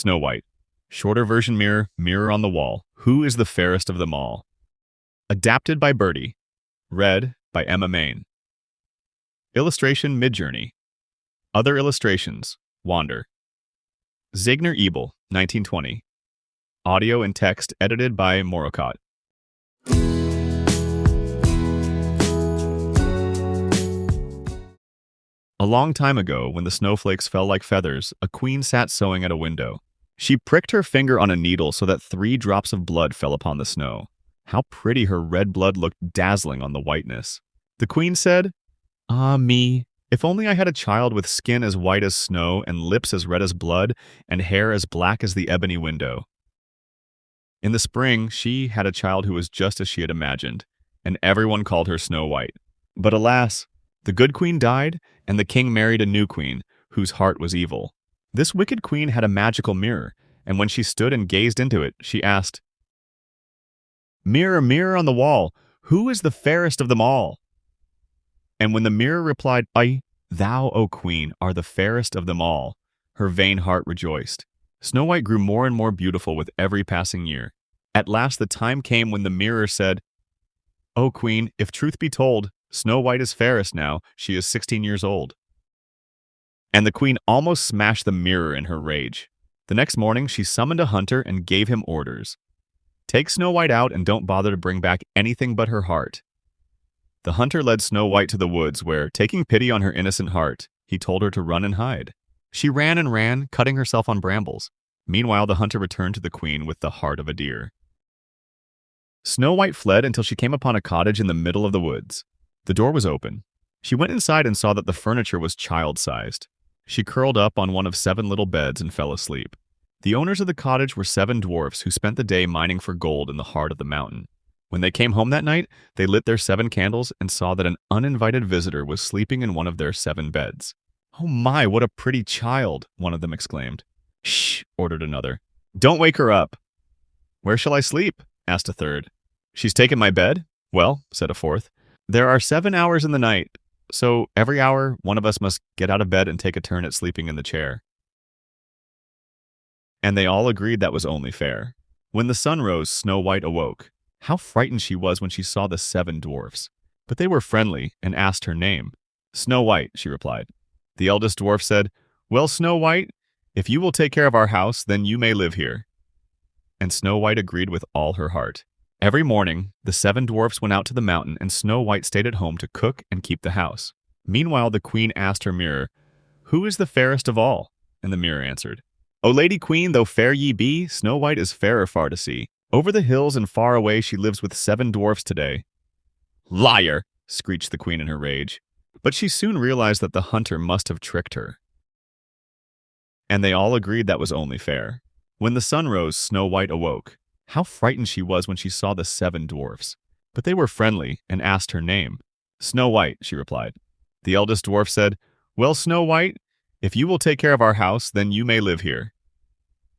Snow White. Shorter version mirror, mirror on the wall. Who is the fairest of them all? Adapted by Birdie. Read by Emma Main. Illustration Midjourney. Other illustrations Wander. Zigner Ebel, 1920. Audio and text edited by Morocott. A long time ago, when the snowflakes fell like feathers, a queen sat sewing at a window. She pricked her finger on a needle so that 3 drops of blood fell upon the snow. How pretty her red blood looked, dazzling on the whiteness. The queen said, "Ah, me, if only I had a child with skin as white as snow and lips as red as blood and hair as black as the ebony window." In the spring, she had a child who was just as she had imagined, and everyone called her Snow White. But alas, the good queen died, and the king married a new queen, whose heart was evil. This wicked queen had a magical mirror, and when she stood and gazed into it, she asked, "Mirror, mirror on the wall, who is the fairest of them all?" And when the mirror replied, "Thou, O queen, are the fairest of them all," her vain heart rejoiced. Snow White grew more and more beautiful with every passing year. At last the time came when the mirror said, "O queen, if truth be told, Snow White is fairest now. She is 16 years old." And the queen almost smashed the mirror in her rage. The next morning, she summoned a hunter and gave him orders. "Take Snow White out and don't bother to bring back anything but her heart." The hunter led Snow White to the woods where, taking pity on her innocent heart, he told her to run and hide. She ran and ran, cutting herself on brambles. Meanwhile, the hunter returned to the queen with the heart of a deer. Snow White fled until she came upon a cottage in the middle of the woods. The door was open. She went inside and saw that the furniture was child-sized. She curled up on one of 7 little beds and fell asleep. The owners of the cottage were 7 dwarfs who spent the day mining for gold in the heart of the mountain. When they came home that night, they lit their 7 candles and saw that an uninvited visitor was sleeping in one of their 7 beds. "Oh my, what a pretty child," one of them exclaimed. "Shh," ordered another. "Don't wake her up." "Where shall I sleep?" asked a third. "She's taken my bed." "Well," said a fourth, "there are 7 hours in the night, so every hour one of us must get out of bed and take a turn at sleeping in the chair." And they all agreed that was only fair. When the sun rose, Snow White awoke. How frightened she was when she saw the 7 dwarfs. But they were friendly and asked her name. "Snow White," she replied. The eldest dwarf said, "Well, Snow White, if you will take care of our house, then you may live here." And Snow White agreed with all her heart. Every morning, the 7 dwarfs went out to the mountain, and Snow White stayed at home to cook and keep the house. Meanwhile, the queen asked her mirror, "Who is the fairest of all?" And the mirror answered, "O lady queen, though fair ye be, Snow White is fairer far to see. Over the hills and far away she lives with 7 dwarfs today." "Liar!" screeched the queen in her rage. But she soon realized that the hunter must have tricked her. And they all agreed that was only fair. When the sun rose, Snow White awoke. How frightened she was when she saw the 7 dwarfs. But they were friendly and asked her name. "Snow White," she replied. The eldest dwarf said, "Well, Snow White, if you will take care of our house, then you may live here."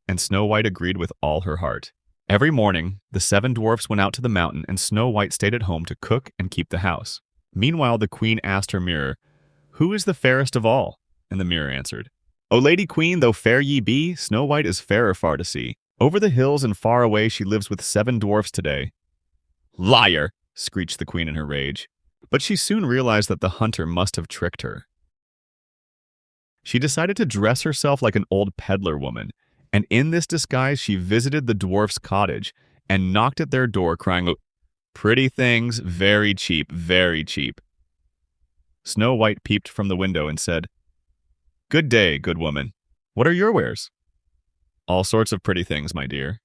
And Snow White agreed with all her heart. Every morning, the 7 dwarfs went out to the mountain, and Snow White stayed at home to cook and keep the house. Meanwhile, the queen asked her mirror, "Who is the fairest of all?" And the mirror answered, "O lady queen, though fair ye be, Snow White is fairer far to see. Over the hills and far away she lives with 7 dwarfs today." "Liar!" screeched the queen in her rage. But she soon realized that the hunter must have tricked her. She decided to dress herself like an old peddler woman, and in this disguise she visited the dwarfs' cottage and knocked at their door, crying, "Pretty things, very cheap, very cheap." Snow White peeped from the window and said, "Good day, good woman. What are your wares?" "All sorts of pretty things, my dear."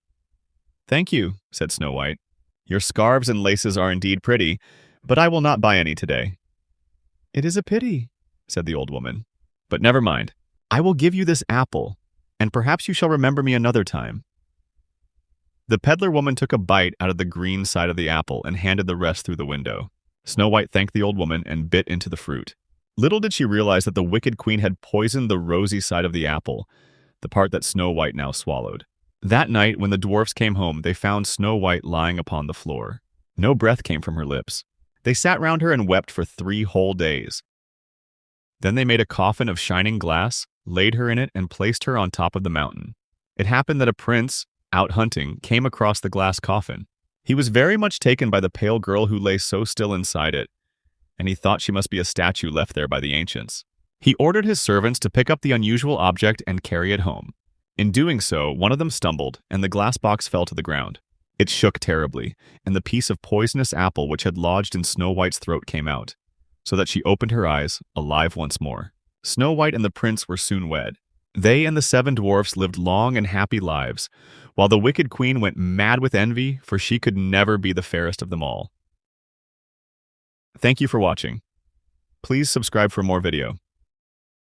"Thank you," said Snow White. "Your scarves and laces are indeed pretty, but I will not buy any today." "It is a pity," said the old woman. "But never mind. I will give you this apple, and perhaps you shall remember me another time." The peddler woman took a bite out of the green side of the apple and handed the rest through the window. Snow White thanked the old woman and bit into the fruit. Little did she realize that the wicked queen had poisoned the rosy side of the apple, the part that Snow White now swallowed. That night, when the dwarfs came home, they found Snow White lying upon the floor. No breath came from her lips. They sat round her and wept for 3 whole days. Then they made a coffin of shining glass, laid her in it, and placed her on top of the mountain. It happened that a prince, out hunting, came across the glass coffin. He was very much taken by the pale girl who lay so still inside it, and he thought she must be a statue left there by the ancients. He ordered his servants to pick up the unusual object and carry it home. In doing so, one of them stumbled, and the glass box fell to the ground. It shook terribly, and the piece of poisonous apple which had lodged in Snow White's throat came out, so that she opened her eyes, alive once more. Snow White and the prince were soon wed. They and the 7 dwarfs lived long and happy lives, while the wicked queen went mad with envy, for she could never be the fairest of them all. Thank you for watching. Please subscribe for more video.